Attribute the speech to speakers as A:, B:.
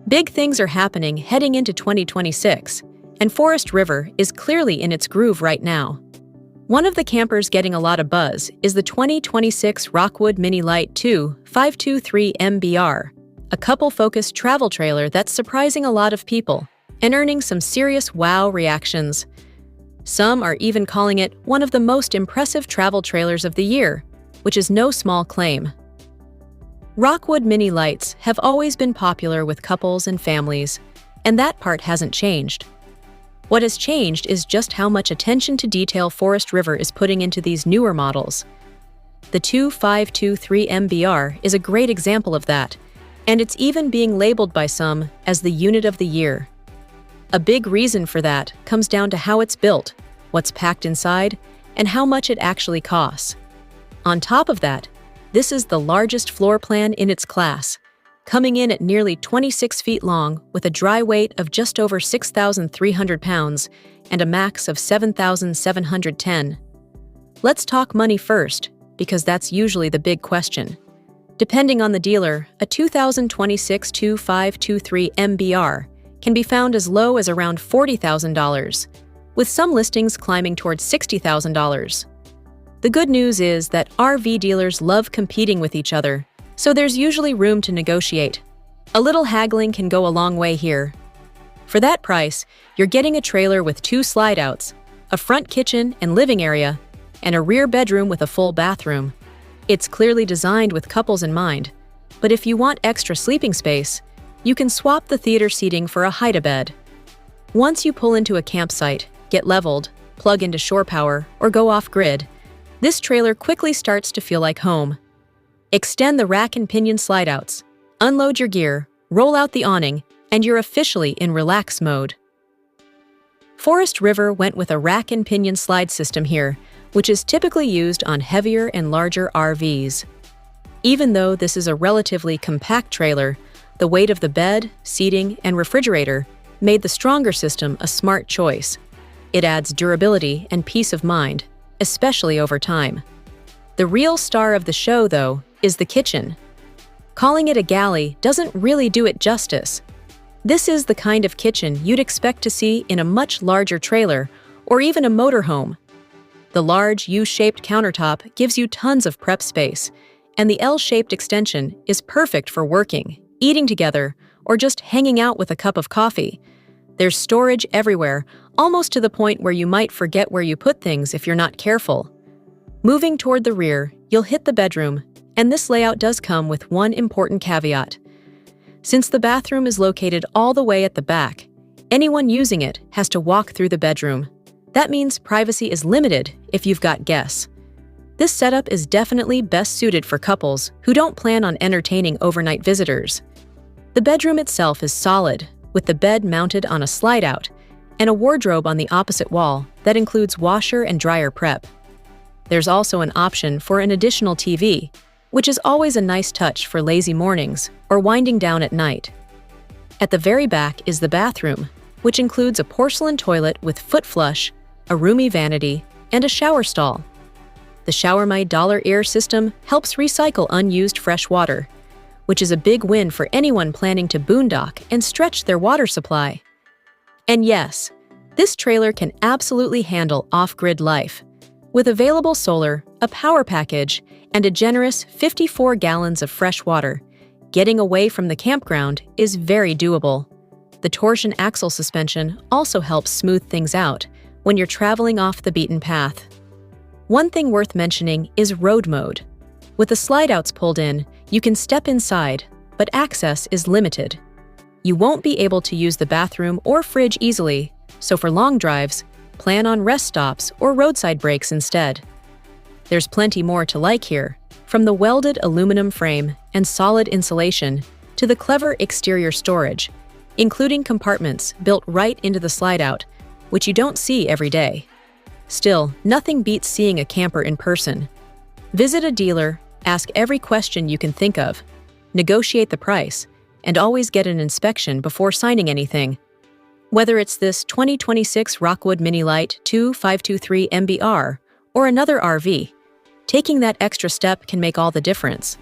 A: Big things are happening heading into 2026, and Forest River is clearly in its groove right now. One of the campers getting a lot of buzz is the 2026 Rockwood Mini Lite 2523MBR, a couple-focused travel trailer that's surprising a lot of people and earning some serious wow reactions. Some are even calling it one of the most impressive travel trailers of the year, which is no small claim. Rockwood Mini Lites have always been popular with couples and families, and that part hasn't changed. What has changed is just how much attention to detail Forest River is putting into these newer models. The 2523MBR is a great example of that, and it's even being labeled by some as the unit of the year. A big reason for that comes down to how it's built, what's packed inside, and how much it actually costs. On top of that, this is the largest floor plan in its class, coming in at nearly 26 feet long with a dry weight of just over 6,300 pounds and a max of 7,710. Let's talk money first, because that's usually the big question. Depending on the dealer, a 2026 2523MBR can be found as low as around $40,000, with some listings climbing towards $60,000. The good news is that RV dealers love competing with each other, so there's usually room to negotiate. A little haggling can go a long way here. For that price, you're getting a trailer with 2 slideouts, a front kitchen and living area, and a rear bedroom with a full bathroom. It's clearly designed with couples in mind, but if you want extra sleeping space, you can swap the theater seating for a hide-a-bed. Once you pull into a campsite, get leveled, plug into shore power, or go off-grid, this trailer quickly starts to feel like home. Extend the rack and pinion slideouts, unload your gear, roll out the awning, and you're officially in relax mode. Forest River went with a rack and pinion slide system here, which is typically used on heavier and larger RVs. Even though this is a relatively compact trailer, the weight of the bed, seating, and refrigerator made the stronger system a smart choice. It adds durability and peace of mind, especially over time. The real star of the show, though, is the kitchen. Calling it a galley doesn't really do it justice. This is the kind of kitchen you'd expect to see in a much larger trailer or even a motorhome. The large U-shaped countertop gives you tons of prep space, and the L-shaped extension is perfect for working, eating together, or just hanging out with a cup of coffee. There's storage everywhere, almost to the point where you might forget where you put things if you're not careful. Moving toward the rear, you'll hit the bedroom, and this layout does come with one important caveat. Since the bathroom is located all the way at the back, anyone using it has to walk through the bedroom. That means privacy is limited if you've got guests. This setup is definitely best suited for couples who don't plan on entertaining overnight visitors. The bedroom itself is solid, with the bed mounted on a slide-out and a wardrobe on the opposite wall that includes washer and dryer prep. There's also an option for an additional TV, which is always a nice touch for lazy mornings or winding down at night. At the very back is the bathroom, which includes a porcelain toilet with foot flush, a roomy vanity, and a shower stall. The Shower My Dollar Air system helps recycle unused fresh water, which is a big win for anyone planning to boondock and stretch their water supply. And yes, this trailer can absolutely handle off-grid life. With available solar, a power package, and a generous 54 gallons of fresh water, getting away from the campground is very doable. The torsion axle suspension also helps smooth things out when you're traveling off the beaten path. One thing worth mentioning is road mode. With the slide-outs pulled in, you can step inside, but access is limited. You won't be able to use the bathroom or fridge easily, so for long drives, plan on rest stops or roadside breaks instead. There's plenty more to like here, from the welded aluminum frame and solid insulation to the clever exterior storage, including compartments built right into the slide-out, which you don't see every day. Still, nothing beats seeing a camper in person. Visit a dealer, ask every question you can think of, negotiate the price, and always get an inspection before signing anything. Whether it's this 2026 Rockwood Mini Lite 2523MBR or another RV, taking that extra step can make all the difference.